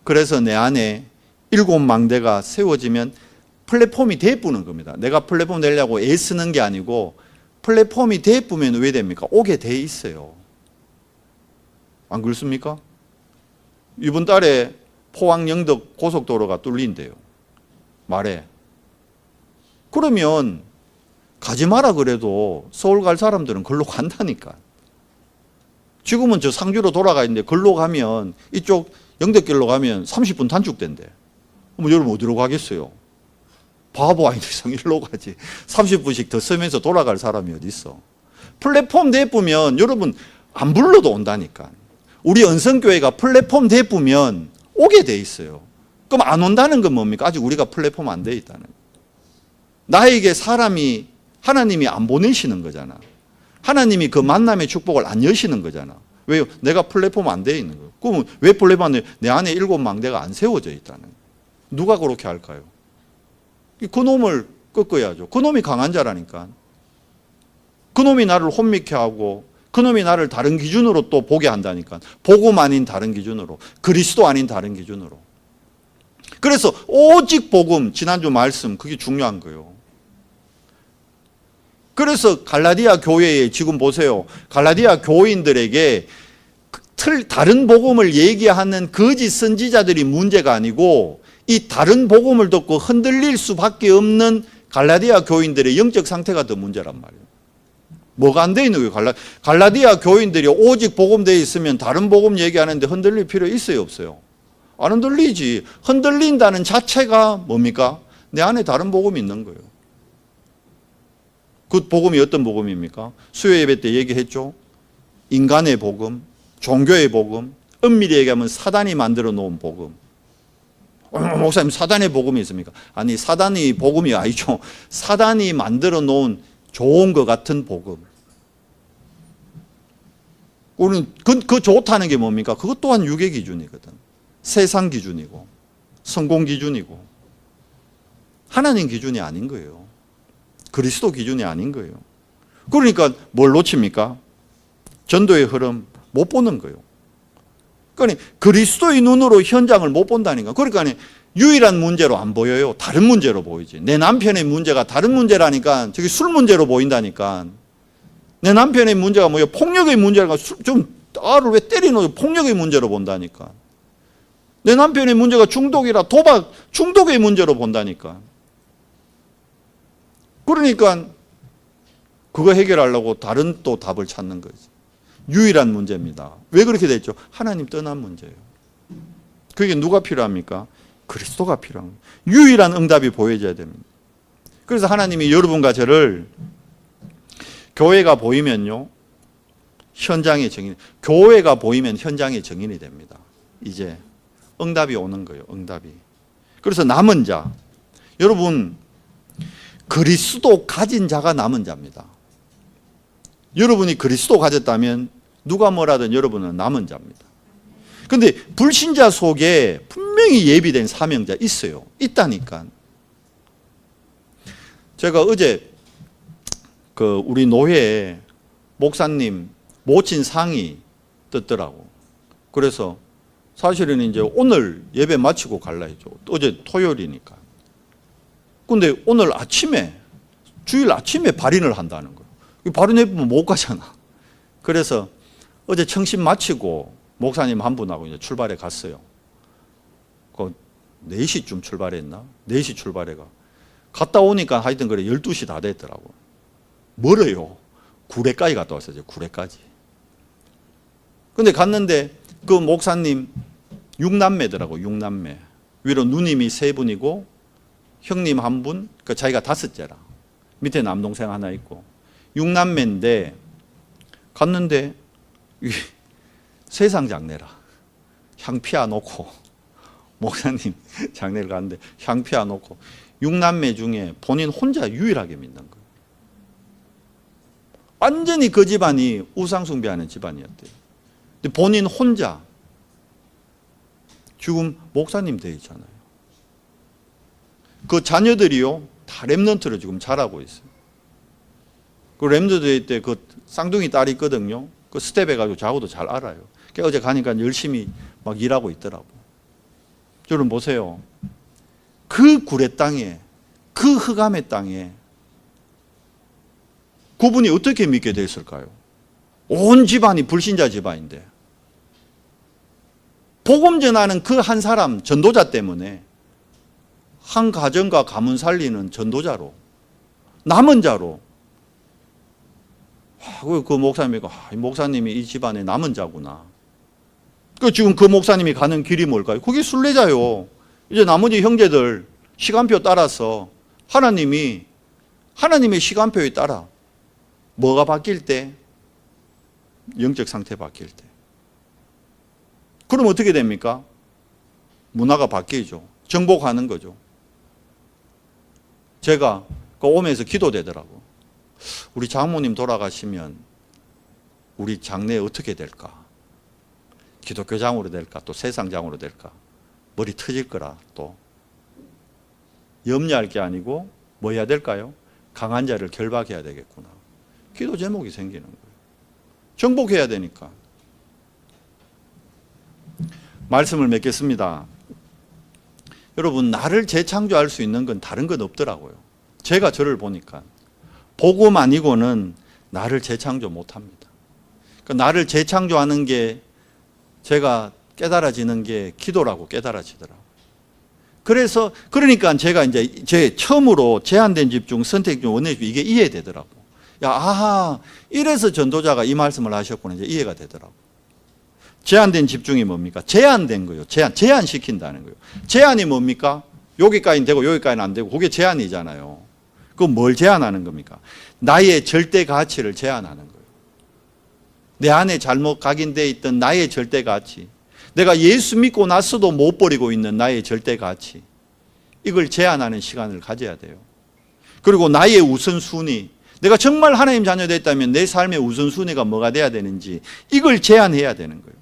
그래서 내 안에 7망대가 세워지면 플랫폼이 대뿌는 겁니다. 내가 플랫폼 되려고 애쓰는 게 아니고 플랫폼이 대뿌면 왜 됩니까? 오게 돼 있어요. 안 그렇습니까? 이번 달에 포항 영덕 고속도로가 뚫린대요. 말해. 그러면 가지 마라 그래도 서울 갈 사람들은 글로 간다니까. 지금은 저 상주로 돌아가 있는데 글로 가면 이쪽 영덕길로 가면 30분 단축된대. 그럼 여러분 어디로 가겠어요? 바보 아닌 이상 일로 가지. 30분씩 더 쓰면서 돌아갈 사람이 어디 있어. 플랫폼 대쁘면 여러분 안 불러도 온다니까. 우리 은성교회가 플랫폼 대쁘면 오게 돼 있어요. 그럼 안 온다는 건 뭡니까? 아직 우리가 플랫폼 안 돼 있다는 거예요. 나에게 사람이 하나님이 안 보내시는 거잖아. 하나님이 그 만남의 축복을 안 여시는 거잖아. 왜요? 내가 플랫폼 안 돼 있는 거예요. 그러면 왜 플랫폼 안 돼? 내 안에 7망대가 안 세워져 있다는 거예요. 누가 그렇게 할까요? 그놈을 꺾어야죠. 그놈이 강한 자라니까. 그놈이 나를 혼미케 하고 그놈이 나를 다른 기준으로 또 보게 한다니까. 복음 아닌 다른 기준으로, 그리스도 아닌 다른 기준으로. 그래서 오직 복음, 지난주 말씀, 그게 중요한 거예요. 그래서 갈라디아 교회에 지금 보세요. 갈라디아 교인들에게 다른 복음을 얘기하는 거짓 선지자들이 문제가 아니고 이 다른 복음을 듣고 흔들릴 수밖에 없는 갈라디아 교인들의 영적 상태가 더 문제란 말이에요. 뭐가 안 돼 있는 거예요? 갈라디아 교인들이 오직 복음되어 있으면 다른 복음 얘기하는데 흔들릴 필요 있어요, 없어요? 안 흔들리지. 흔들린다는 자체가 뭡니까? 내 안에 다른 복음이 있는 거예요. 그 복음이 어떤 복음입니까? 수요 예배 때 얘기했죠. 인간의 복음, 종교의 복음, 엄밀히 얘기하면 사단이 만들어 놓은 복음. 목사님, 사단의 복음이 있습니까? 아니, 사단이 복음이 아니죠. 사단이 만들어 놓은 좋은 것 같은 복음. 우리는 그 좋다는 게 뭡니까? 그것 또한 육의 기준이거든. 세상 기준이고 성공 기준이고 하나님 기준이 아닌 거예요. 그리스도 기준이 아닌 거예요. 그러니까 뭘 놓칩니까? 전도의 흐름 못 보는 거예요. 그러니까 그리스도의 눈으로 현장을 못 본다니까. 그러니까 유일한 문제로 안 보여요. 다른 문제로 보이지. 내 남편의 문제가 다른 문제라니까 저기 술 문제로 보인다니까. 내 남편의 문제가 뭐예요? 폭력의 문제라니까. 좀 딸을 왜 때리노? 폭력의 문제로 본다니까. 내 남편의 문제가 중독이라 도박, 중독의 문제로 본다니까. 그러니까 그거 해결하려고 다른 또 답을 찾는 거지. 유일한 문제입니다. 왜 그렇게 됐죠? 하나님 떠난 문제예요. 그게 누가 필요합니까? 그리스도가 필요한 거예요. 유일한 응답이 보여져야 됩니다. 그래서 하나님이 여러분과 저를 교회가 보이면요, 현장의 증인, 교회가 보이면 현장의 증인이 됩니다. 이제 응답이 오는 거예요. 응답이. 그래서 남은 자, 여러분 그리스도 가진 자가 남은 자입니다. 여러분이 그리스도 가졌다면 누가 뭐라든 여러분은 남은 자입니다. 그런데 불신자 속에 분명히 예비된 사명자 있어요. 있다니까. 제가 어제 우리 노회에 목사님 모친 상이 떴더라고. 그래서 사실은 이제 오늘 예배 마치고 갈라 했죠. 어제 토요일이니까. 근데 오늘 아침에, 주일 아침에 발인을 한다는 거예요. 발인해보면 못 가잖아. 그래서 어제 청신 마치고 목사님 한 분하고 이제 출발해 갔어요. 4시쯤 출발했나? 4시 출발해가. 갔다 오니까 하여튼 그래 12시 다 됐더라고. 멀어요. 구례까지 갔다 왔어요. 구례까지. 근데 갔는데 그 목사님 6남매더라고. 6남매. 위로 누님이 3분이고 형님 1분, 그 자기가 5째라. 밑에 남동생 하나 있고 6남매인데 갔는데 세상 장례라. 향피아 놓고 목사님 장례를 갔는데 향피아 놓고 6남매 중에 본인 혼자 유일하게 믿는 거예요. 완전히 그 집안이 우상숭배하는 집안이었대요. 근데 본인 혼자 지금 목사님 되어 있잖아요. 그 자녀들이요 다 렘넌트로 지금 자라고 있어요. 그 렘넌트 때 그 쌍둥이 딸이 있거든요. 그 스텝 해가지고 자고도 잘 알아요. 어제 가니까 열심히 막 일하고 있더라고. 여러분 보세요. 그 구례 땅에, 그 흑암의 땅에 그분이 어떻게 믿게 됐을까요? 온 집안이 불신자 집안인데 복음 전하는 그 한 사람 전도자 때문에 한 가정과 가문 살리는 전도자로 남은 자로 그 목사님이 목사님이 이 집안의 남은 자구나. 지금 그 목사님이 가는 길이 뭘까요? 그게 순례자요. 이제 나머지 형제들 시간표 따라서 하나님의 시간표에 따라 뭐가 바뀔 때? 영적 상태 바뀔 때. 그럼 어떻게 됩니까? 문화가 바뀌죠. 정복하는 거죠. 제가 오면서 기도되더라고. 우리 장모님 돌아가시면 우리 장래 어떻게 될까? 기독교장으로 될까? 또 세상장으로 될까? 머리 터질 거라 또. 염려할 게 아니고 뭐 해야 될까요? 강한 자를 결박해야 되겠구나. 기도 제목이 생기는 거예요. 정복해야 되니까. 말씀을 맺겠습니다. 여러분, 나를 재창조할 수 있는 건 다른 건 없더라고요. 제가 저를 보니까 복음 아니고는 나를 재창조 못합니다. 그러니까 나를 재창조하는 게 제가 깨달아지는 게 기도라고 깨달아지더라고요. 그래서 그러니까 제가 이제 제 처음으로 제한된 집중, 선택 집중, 원내 집중 이게 이해되더라고. 야, 아하, 이래서 전도자가 이 말씀을 하셨구나. 이제 이해가 되더라고. 제한된 집중이 뭡니까? 제한된 거예요. 제한시킨다는 거예요. 제한이 뭡니까? 여기까지는 되고 여기까지는 안 되고 그게 제한이잖아요. 그럼 뭘 제한하는 겁니까? 나의 절대 가치를 제한하는 거예요. 내 안에 잘못 각인되어 있던 나의 절대 가치, 내가 예수 믿고 나서도 못 버리고 있는 나의 절대 가치, 이걸 제한하는 시간을 가져야 돼요. 그리고 나의 우선순위, 내가 정말 하나님 자녀 됐다면 내 삶의 우선순위가 뭐가 돼야 되는지 이걸 제한해야 되는 거예요.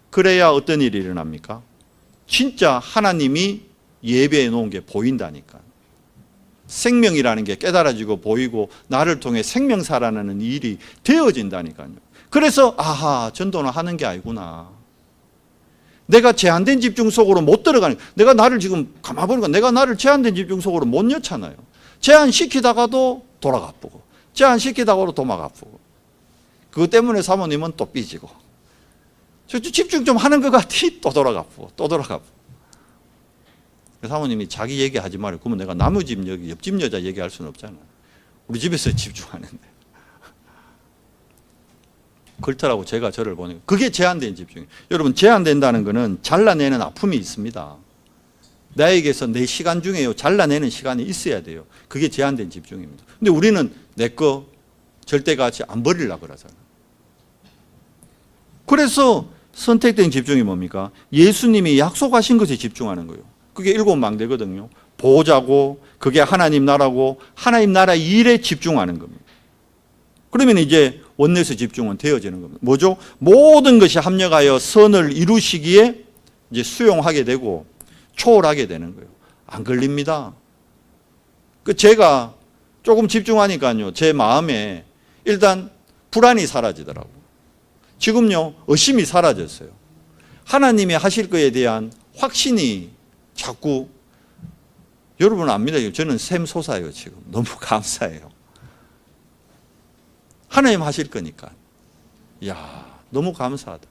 그래야 어떤 일이 일어납니까? 진짜 하나님이 예배해 놓은 게 보인다니까. 생명이라는 게 깨달아지고 보이고 나를 통해 생명 살아나는 일이 되어진다니까요. 그래서 아하, 전도는 하는 게 아니구나. 내가 제한된 집중 속으로 못 들어가는, 내가 나를 지금 가만 보니까 내가 나를 제한된 집중 속으로 못 넣잖아요. 제한시키다가도 돌아가 아프고, 제한시키다가도 도막 아프고, 그것 때문에 사모님은 또 삐지고, 저 집중 좀 하는 것 같이 또 돌아가 아프고, 또 돌아가 아프고. 사모님이 자기 얘기하지 말아요. 그러면 내가 남의 집 여기 옆집 여자 얘기할 수는 없잖아. 우리 집에서 집중하는데. 그렇더라고. 제가 저를 보니까. 그게 제한된 집중이에요. 여러분, 제한된다는 것은 잘라내는 아픔이 있습니다. 나에게서 내 시간 중에요, 잘라내는 시간이 있어야 돼요. 그게 제한된 집중입니다. 근데 우리는 내 거 절대가치 안 버리려고 그러잖아요. 그래서 선택된 집중이 뭡니까? 예수님이 약속하신 것에 집중하는 거예요. 그게 7망대거든요. 보자고, 그게 하나님 나라고, 하나님 나라 일에 집중하는 겁니다. 그러면 이제 원내에서 집중은 되어지는 겁니다. 뭐죠? 모든 것이 합력하여 선을 이루시기에 이제 수용하게 되고 초월하게 되는 거예요. 안 걸립니다. 제가 조금 집중하니까요, 제 마음에 일단 불안이 사라지더라고요. 지금요, 의심이 사라졌어요. 하나님이 하실 거에 대한 확신이 자꾸, 여러분 압니다. 저는 샘솟아요. 지금 너무 감사해요. 하나님 하실 거니까. 이야, 너무 감사하다.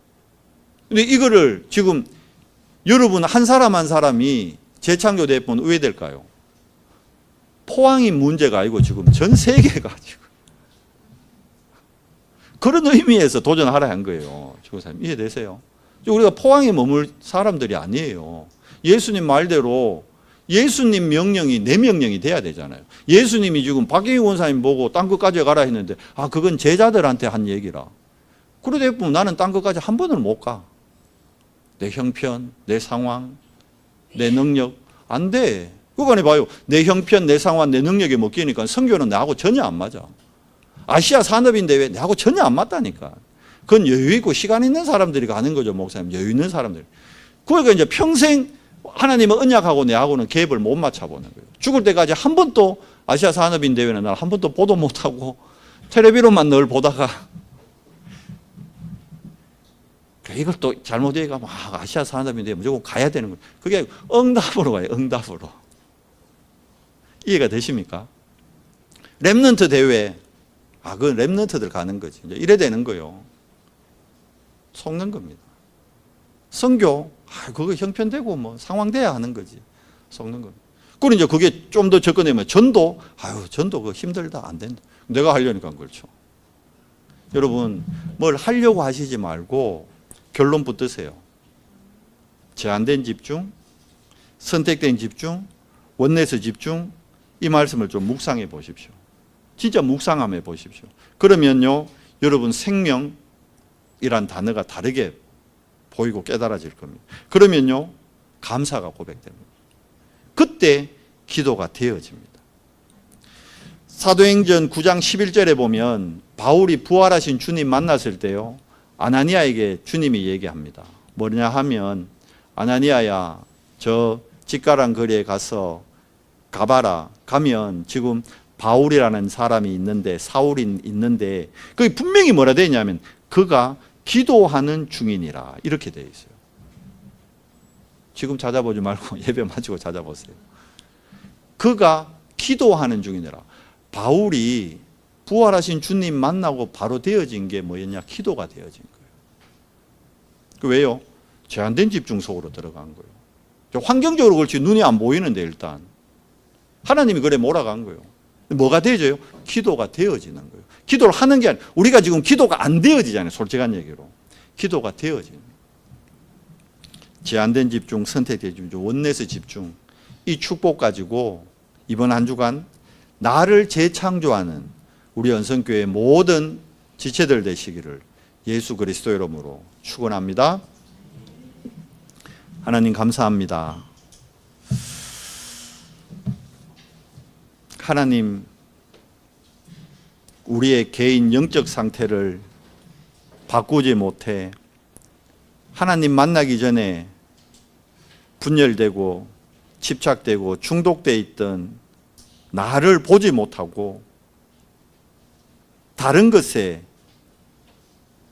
근데 이거를 지금 여러분 한 사람 한 사람이 재창조 대본 왜 될까요? 포항이 문제가 아니고 지금 전 세계가 지금 그런 의미에서 도전하라 한 거예요. 주교사님, 이해되세요? 우리가 포항에 머물 사람들이 아니에요. 예수님 말대로 예수님 명령이 내 명령이 돼야 되잖아요. 예수님이 지금 박경희 원사님 보고 땅 끝까지 가라 했는데, 아, 그건 제자들한테 한 얘기라. 그러다 보면 나는 땅 끝까지 한 번은 못 가. 내 형편, 내 상황, 내 능력 안 돼. 그거 봐요. 내 형편, 내 상황, 내 능력에 먹기니까 성교는 나하고 전혀 안 맞아. 아시아 산업인대회 나하고 전혀 안 맞다니까. 그건 여유 있고 시간 있는 사람들이 가는 거죠, 목사님. 여유 있는 사람들. 그러니까 이제 평생 하나님은 언약하고 내하고는 갭을 못 맞춰보는 거예요. 죽을 때까지 한 번도 아시아 산업인대회는 날 한 번도 보도 못하고 텔레비로만 늘 보다가 이걸 또 잘못 얘기하면 아시아 산업인대회 무조건 가야 되는 거예요. 그게 응답으로 가요. 응답으로. 이해가 되십니까? 렘넌트 대회, 그 렘넌트들 가는 거지. 이제 이래 되는 거예요. 속는 겁니다. 선교, 그거 형편되고 뭐 상황돼야 하는 거지. 속는 겁니다. 그리고 이제 그게 좀 더 접근하면 전도, 전도 그거 힘들다, 안 된다. 내가 하려니까 그렇죠. 여러분, 뭘 하려고 하시지 말고 결론 붙드세요. 제한된 집중, 선택된 집중, 원내에서 집중, 이 말씀을 좀 묵상해 보십시오. 진짜 묵상함해 보십시오. 그러면요, 여러분 생명이란 단어가 다르게 보이고 깨달아질 겁니다. 그러면요, 감사가 고백됩니다. 그때 기도가 되어집니다. 사도행전 9장 11절에 보면 바울이 부활하신 주님 만났을 때요, 아나니아에게 주님이 얘기합니다. 뭐냐 하면, 아나니아야, 저 직가랑 거리에 가봐라. 가면 지금 바울이라는 사람이 있는데, 사울이 있는데, 그게 분명히 뭐라 되어 있냐면 그가 기도하는 중이니라, 이렇게 되어 있어요. 지금 찾아보지 말고 예배 마치고 찾아보세요. 그가 기도하는 중이니라. 바울이 부활하신 주님 만나고 바로 되어진 게 뭐였냐? 기도가 되어진 거예요. 왜요? 제한된 집중 속으로 들어간 거예요. 환경적으로 그렇지 눈이 안 보이는데 일단 하나님이 그래 몰아간 거예요. 뭐가 되어져요? 기도가 되어지는 거예요. 기도를 하는 게 아니라 우리가 지금 기도가 안 되어지잖아요. 솔직한 얘기로. 기도가 되어지는 거예요. 제한된 집중, 선택된 집중, 원내에서 집중. 이 축복 가지고 이번 한 주간 나를 재창조하는 우리 연성교회 모든 지체들 되시기를 예수 그리스도의 이름으로 축원합니다. 하나님 감사합니다. 하나님, 우리의 개인 영적 상태를 바꾸지 못해 하나님 만나기 전에 분열되고 집착되고 중독되어 있던 나를 보지 못하고 다른 것에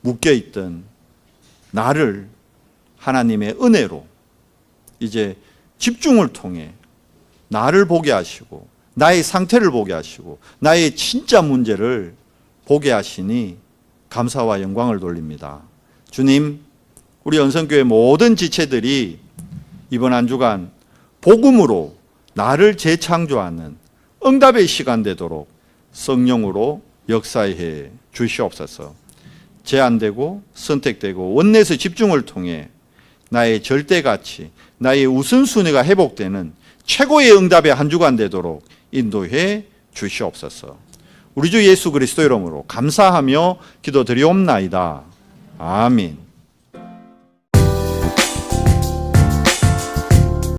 묶여있던 나를 하나님의 은혜로 이제 집중을 통해 나를 보게 하시고 나의 상태를 보게 하시고 나의 진짜 문제를 보게 하시니 감사와 영광을 돌립니다. 주님, 우리 연성교회 모든 지체들이 이번 한 주간 복음으로 나를 재창조하는 응답의 시간 되도록 성령으로 역사해 주시옵소서. 제한되고 선택되고 원내에서 집중을 통해 나의 절대가치, 나의 우선순위가 회복되는 최고의 응답의 한 주간 되도록 인도해 주시옵소서. 우리 주 예수 그리스도 이름으로 감사하며 기도드리옵나이다. 아멘.